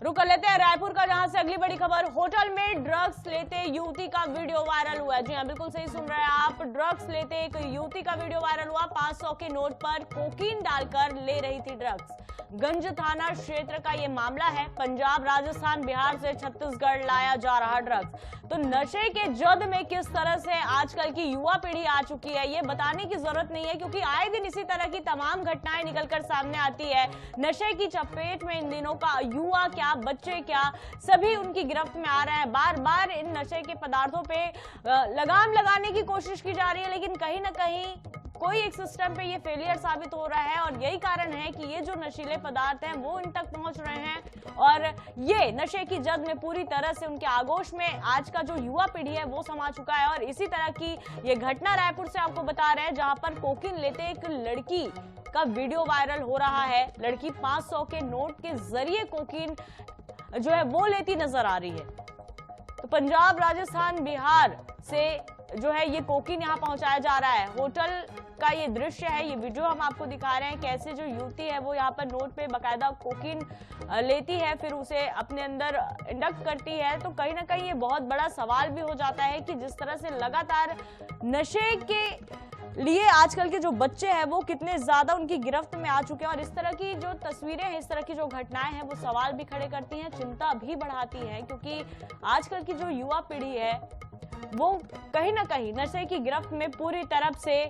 रुक कर लेते हैं रायपुर का, जहां से अगली बड़ी खबर। होटल में ड्रग्स लेते युवती का वीडियो वायरल हुआ है। जी हां, बिल्कुल सही सुन रहे हैं आप। ड्रग्स लेते एक युवती का वीडियो वायरल हुआ। 500 के नोट पर कोकीन डालकर ले रही थी ड्रग्स। गंज थाना क्षेत्र का ये मामला है। पंजाब, राजस्थान, बिहार से छत्तीसगढ़ लाया जा रहा ड्रग्स। तो नशे के जद में किस तरह से आजकल की युवा पीढ़ी आ चुकी है, ये बताने की जरूरत नहीं है, क्योंकि आए दिन इसी तरह की तमाम घटनाएं निकलकर सामने आती है। नशे की चपेट में इन दिनों का युवा क्या, बच्चे क्या, सभी उनकी गिरफ्त में आ रहे हैं। बार बार इन नशे के पदार्थों पे लगाम लगाने की कोशिश की जा रही है, लेकिन कहीं ना कहीं कोई एक सिस्टम पे ये फेलियर साबित हो रहा है। और यही कारण है कि ये जो नशीले पदार्थ हैं वो इन तक पहुंच रहे हैं और ये नशे की जद में पूरी तरह से उनके आगोश में आज का जो युवा पीढ़ी है वो समा चुका है। और इसी तरह की ये घटना रायपुर से आपको बता रहे हैं, जहां पर कोकीन लेते एक लड़की का वीडियो वायरल हो रहा है। लड़की 500 के नोट के जरिए कोकीन जो है वो लेती नजर आ रही है। तो पंजाब, राजस्थान, बिहार से जो है ये कोकीन यहाँ पहुंचाया जा रहा है। होटल का ये दृश्य है, ये वीडियो हम आपको दिखा रहे हैं, कैसे जो युवती है वो यहाँ पर नोट पे बकायदा कोकीन लेती है, फिर उसे अपने अंदर इंडक्ट करती है। तो कहीं ना कहीं ये बहुत बड़ा सवाल भी हो जाता है कि जिस तरह से लगातार नशे के लिए आजकल के जो बच्चे हैं वो कितने ज्यादा उनकी गिरफ्त में आ चुके हैं। और इस तरह की जो तस्वीरें हैं, इस तरह की जो घटनाएं हैं वो सवाल भी खड़े करती हैं, चिंता भी बढ़ाती हैं, क्योंकि आजकल की जो युवा पीढ़ी है वो कहीं ना कहीं नशे की गिरफ्त में पूरी तरह से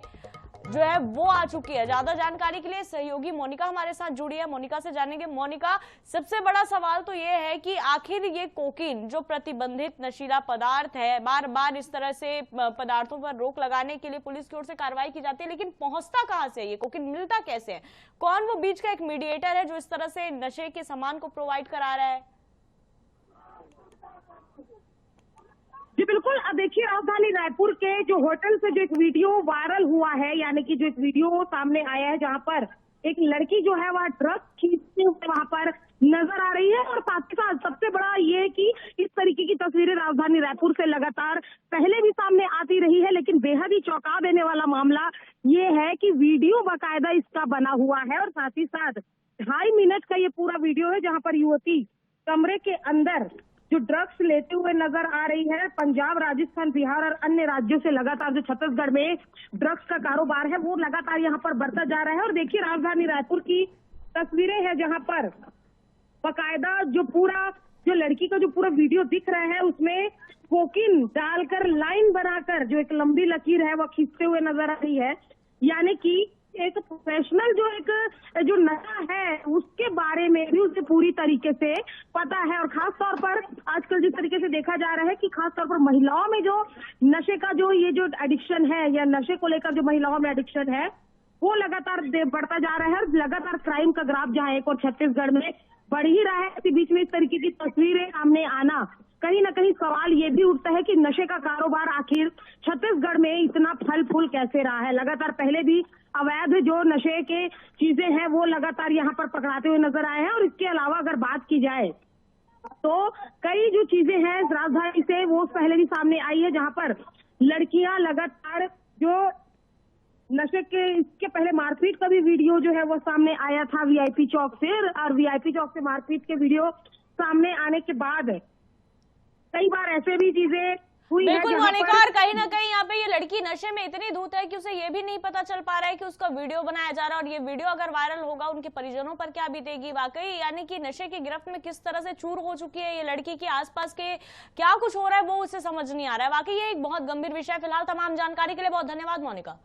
जो है वो आ चुकी है। ज्यादा जानकारी के लिए सहयोगी मोनिका हमारे साथ जुड़ी है, मोनिका से जानेंगे। मोनिका, सबसे बड़ा सवाल तो ये है कि आखिर ये कोकीन जो प्रतिबंधित नशीला पदार्थ है, बार बार इस तरह से पदार्थों पर रोक लगाने के लिए पुलिस की ओर से कार्रवाई की जाती है, लेकिन पहुंचता कहां से, ये कोकीन मिलता कैसे है? कौन वो बीच का एक मीडिएटर है जो इस तरह से नशे के सामान को प्रोवाइड करा रहा है? जी बिल्कुल, अब देखिए राजधानी रायपुर के जो होटल से जो एक वीडियो वायरल हुआ है, यानी कि जो एक वीडियो सामने आया है जहां पर एक लड़की जो है वह ड्रग्स खींचते हुए वहां पर नजर आ रही है। और साथ ही साथ सबसे बड़ा ये है कि इस तरीके की तस्वीरें राजधानी रायपुर से लगातार पहले भी सामने आती रही है, लेकिन बेहद ही चौंका देने वाला मामला ये है कि वीडियो बाकायदा इसका बना हुआ है। और साथ ही साथ 2.5 मिनट का ये पूरा वीडियो है जहां पर युवती कमरे के अंदर जो ड्रग्स लेते हुए नजर आ रही है। पंजाब, राजस्थान, बिहार और अन्य राज्यों से लगातार जो छत्तीसगढ़ में ड्रग्स का कारोबार है वो लगातार यहाँ पर बढ़ता जा रहा है। और देखिए राजधानी रायपुर की तस्वीरें हैं जहाँ पर बाकायदा जो लड़की का जो पूरा वीडियो दिख रहा है उसमें कोकीन डालकर लाइन बनाकर जो एक लंबी लकीर है वो खींचते हुए नजर आ रही है। यानी कि एक प्रोफेशनल जो नशा है उसके बारे में भी उसे पूरी तरीके से पता है। और खास तौर पर आजकल जिस तरीके से देखा जा रहा है कि खास तौर पर महिलाओं में जो नशे का जो ये जो एडिक्शन है या नशे को लेकर जो महिलाओं में एडिक्शन है वो लगातार बढ़ता जा रहा है। और लगातार क्राइम का ग्राफ जहाँ एक और छत्तीसगढ़ में बढ़ ही रहा है, इसी बीच में इस तरीके की तस्वीरें सामने आना कहीं ना कहीं सवाल ये भी उठता है कि नशे का कारोबार आखिर छत्तीसगढ़ में इतना फल फूल कैसे रहा है। लगातार पहले भी अवैध जो नशे के चीजें हैं वो लगातार यहाँ पर पकड़ाते हुए नजर आए हैं। और इसके अलावा अगर बात की जाए तो कई जो चीजें हैं राजधानी से वो पहले भी सामने आई है, जहाँ पर लड़कियां लगातार जो नशे के इसके पहले मारपीट का भी वीडियो जो है वो सामने आया था वीआईपी चौक से। और वीआईपी चौक से मारपीट के वीडियो सामने आने के बाद कई बार ऐसे भी चीजें हुई है। बिल्कुल मोनिका, और कहीं ना कहीं यहाँ पे ये लड़की नशे में इतनी धूत है कि उसे ये भी नहीं पता चल पा रहा है कि उसका वीडियो बनाया जा रहा है। और ये वीडियो अगर वायरल होगा उनके परिजनों पर क्या बीतेगी वाकई, यानी कि नशे की गिरफ्त में किस तरह से चूर हो चुकी है ये लड़की की, आसपास के क्या कुछ हो रहा है वो उसे समझ नहीं आ रहा है। वाकई ये एक बहुत गंभीर विषय। फिलहाल तमाम जानकारी के लिए बहुत धन्यवाद मोनिका।